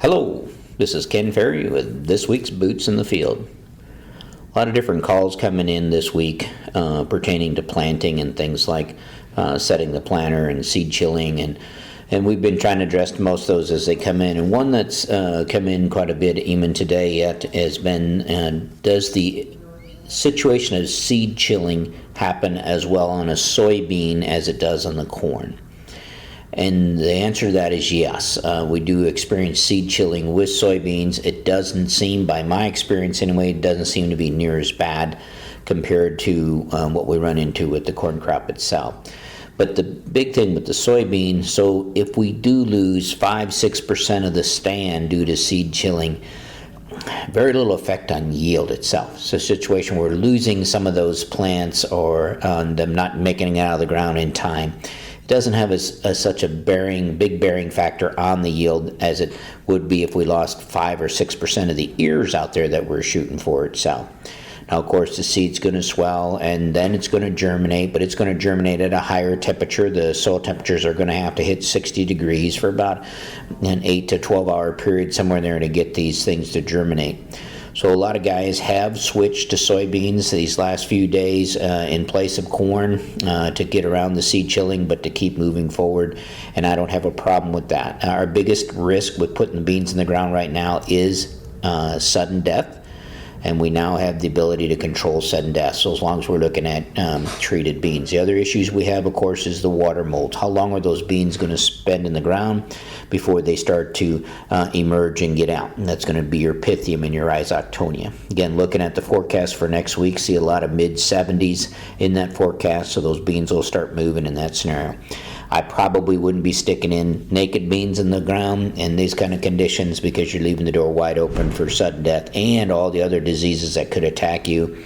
Hello, this is Ken Ferry with this week's Boots in the Field. A lot of different calls coming in this week pertaining to planting and things like setting the planter and seed chilling, and we've been trying to address most of those as they come in. And one that's come in quite a bit even today yet has been, does the situation of seed chilling happen as well on a soybean as it does on the corn? And the answer to that is yes. We do experience seed chilling with soybeans. It doesn't seem, by my experience anyway, it doesn't seem to be near as bad compared to what we run into with the corn crop itself. But the big thing with the soybean, so if we do lose 5-6% of the stand due to seed chilling, very little effect on yield itself. So a situation where we're losing some of those plants or them not making it out of the ground in time, doesn't have such a big bearing factor on the yield as it would be if we lost 5 or 6% of the ears out there that we're shooting for itself. Now, of course, the seed's going to swell and then it's going to germinate, but it's going to germinate at a higher temperature. The soil temperatures are going to have to hit 60 degrees for about an 8 to 12 hour period, somewhere there, to get these things to germinate. So a lot of guys have switched to soybeans these last few days in place of corn to get around the seed chilling, but to keep moving forward, and I don't have a problem with that. Our biggest risk with putting the beans in the ground right now is sudden death, and we now have the ability to control sudden death, so as long as we're looking at treated beans. The other issues we have, of course, is the water mold. How long are those beans going to spend in the ground before they start to emerge and get out? And that's going to be your Pythium and your Rhizoctonia. Again, looking at the forecast for next week, see a lot of mid-70s in that forecast, so those beans will start moving in that scenario. I probably wouldn't be sticking in naked beans in the ground in these kind of conditions, because you're leaving the door wide open for sudden death and all the other diseases that could attack you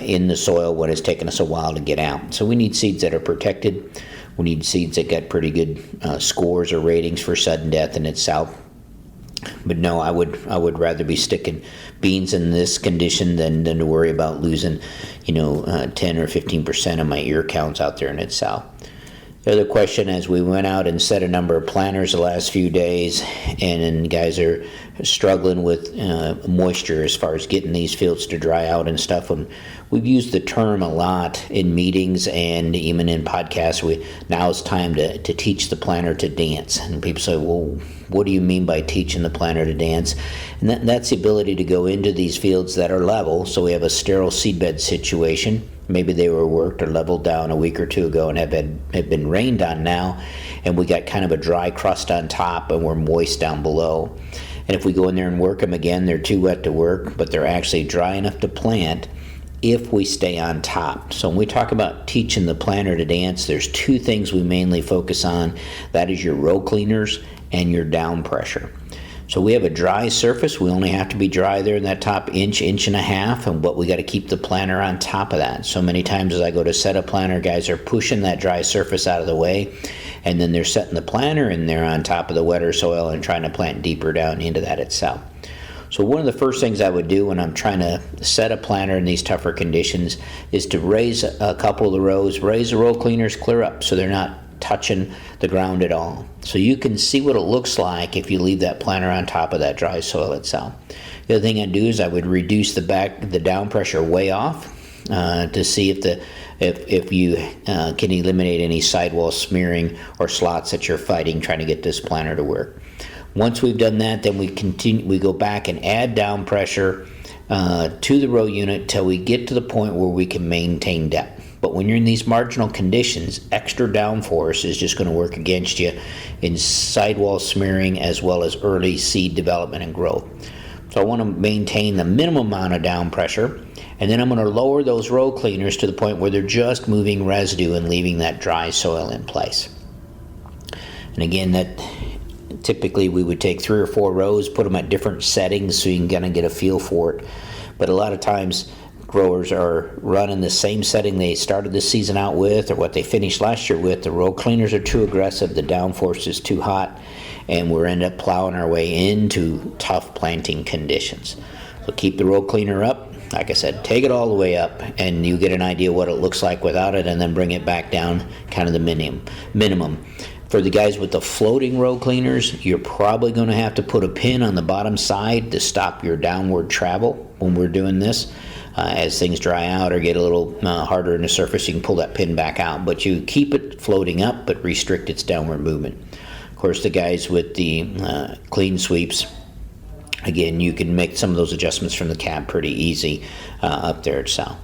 in the soil when it's taken us a while to get out. So we need seeds that are protected. We need seeds that get pretty good scores or ratings for sudden death in itself. But no, I would rather be sticking beans in this condition than to worry about losing 10 or 15% of my ear counts out there in itself. The other question, as we went out and set a number of planters the last few days, and guys are struggling with moisture as far as getting these fields to dry out and stuff. And we've used the term a lot in meetings and even in podcasts. Now it's time to teach the planter to dance. And people say, well, what do you mean by teaching the planter to dance? And that's the ability to go into these fields that are level. So we have a sterile seedbed situation. Maybe they were worked or leveled down a week or two ago and have been rained on now, and we got kind of a dry crust on top and we're moist down below. And if we go in there and work them again, they're too wet to work, but they're actually dry enough to plant if we stay on top. So when we talk about teaching the planter to dance, there's two things we mainly focus on. That is your row cleaners and your down pressure. So we have a dry surface. We only have to be dry there in that top inch and a half, but we got to keep the planter on top of that. So many times as I go to set a planter, guys are pushing that dry surface out of the way, and then they're setting the planter and they're on top of the wetter soil and trying to plant deeper down into that itself. So one of the first things I would do when I'm trying to set a planter in these tougher conditions is to raise a couple of the rows, raise the row cleaners clear up so they're not touching the ground at all. So you can see what it looks like if you leave that planter on top of that dry soil itself. The other thing I'd do is I would reduce the down pressure way off to see if you can eliminate any sidewall smearing or slots that you're fighting trying to get this planter to work. Once we've done that, then we go back and add down pressure to the row unit till we get to the point where we can maintain depth. But when you're in these marginal conditions, extra downforce is just going to work against you in sidewall smearing as well as early seed development and growth. So I want to maintain the minimum amount of down pressure, and then I'm going to lower those row cleaners to the point where they're just moving residue and leaving that dry soil in place. And again, that typically we would take 3 or 4 rows, put them at different settings so you can kind of get a feel for it. But a lot of times growers are running the same setting they started the season out with or what they finished last year with. The row cleaners are too aggressive, the downforce is too hot, and we're end up plowing our way into tough planting conditions. So keep the row cleaner up. Like I said, take it all the way up and you get an idea what it looks like without it, and then bring it back down kind of the minimum. For the guys with the floating row cleaners, you're probably going to have to put a pin on the bottom side to stop your downward travel when we're doing this. As things dry out or get a little harder in the surface, you can pull that pin back out. But you keep it floating up, but restrict its downward movement. Of course, the guys with the clean sweeps, again, you can make some of those adjustments from the cab pretty easy up there at South.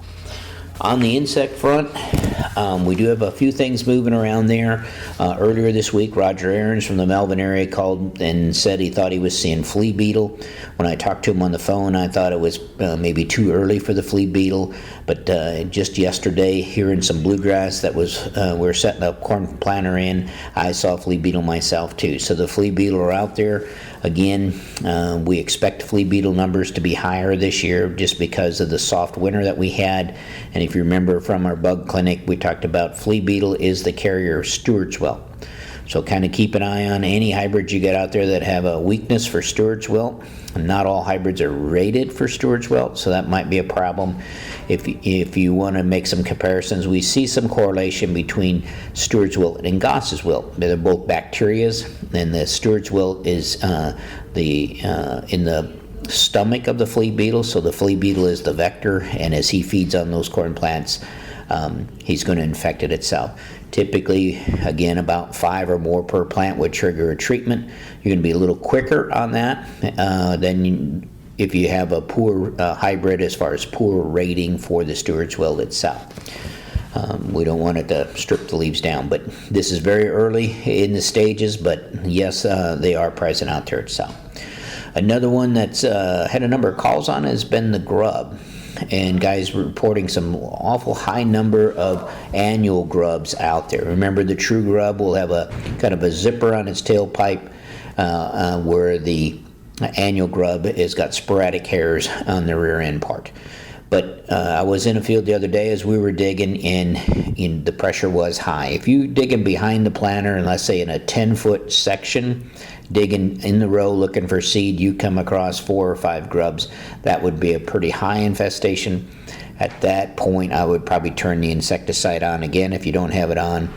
On the insect front, we do have a few things moving around there. Earlier this week, Roger Aarons from the Melbourne area called and said he thought he was seeing flea beetle. When I talked to him on the phone, I thought it was maybe too early for the flea beetle. But just yesterday, hearing some bluegrass that was we were setting a corn planter in, I saw a flea beetle myself too. So the flea beetle are out there. Again, we expect flea beetle numbers to be higher this year just because of the soft winter that we had. And if you remember from our bug clinic, we talked about flea beetle is the carrier of Stewart's wilt. So kind of keep an eye on any hybrids you get out there that have a weakness for Stewart's wilt. Not all hybrids are rated for Stewart's wilt, so that might be a problem. If you want to make some comparisons, we see some correlation between Stewart's wilt and Goss's wilt. They're both bacterias, and the Stewart's wilt is in the stomach of the flea beetle, so the flea beetle is the vector, and as he feeds on those corn plants, he's going to infect it itself. Typically, again, about 5 or more per plant would trigger a treatment. You're going to be a little quicker on that than if you have a poor hybrid as far as poor rating for the Stewart's wilt itself. We don't want it to strip the leaves down, but this is very early in the stages, but yes, they are present out there itself. Another one that's had a number of calls on has been the grub. And guys reporting some awful high number of annual grubs out there. Remember, the true grub will have a kind of a zipper on its tailpipe where the annual grub has got sporadic hairs on the rear end part. But I was in a field the other day as we were digging, and the pressure was high. If you digging behind the planter, and let's say in a 10-foot section, digging in the row looking for seed, you come across 4 or 5 grubs. That would be a pretty high infestation. At that point, I would probably turn the insecticide on again if you don't have it on.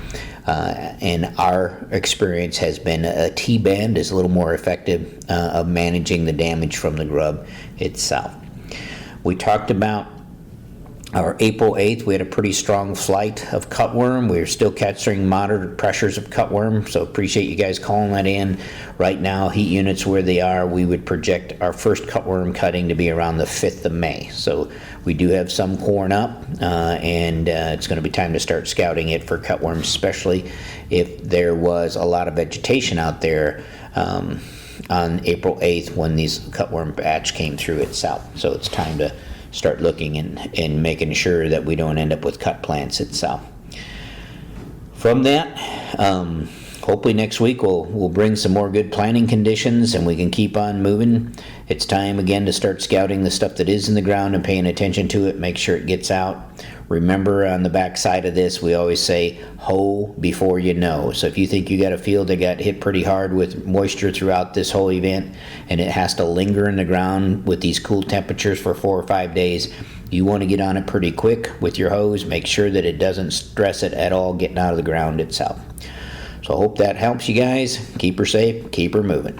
And our experience has been a T-band is a little more effective of managing the damage from the grub itself. We talked about our April 8th, we had a pretty strong flight of cutworm. We're still catching moderate pressures of cutworm, so appreciate you guys calling that in. Right now, heat units where they are, we would project our first cutworm cutting to be around the 5th of May. So we do have some corn up, and it's going to be time to start scouting it for cutworms, especially if there was a lot of vegetation out there on April 8th when these cutworm batch came through itself. So it's time to start looking and making sure that we don't end up with cut plants itself. From that, hopefully next week we'll bring some more good planting conditions and we can keep on moving. It's time again to start scouting the stuff that is in the ground and paying attention to it, make sure it gets out. Remember, on the back side of this, we always say, hoe before you know. So if you think you got a field that got hit pretty hard with moisture throughout this whole event and it has to linger in the ground with these cool temperatures for 4 or 5 days, you want to get on it pretty quick with your hose. Make sure that it doesn't stress it at all getting out of the ground itself. So I hope that helps you guys. Keep her safe, keep her moving.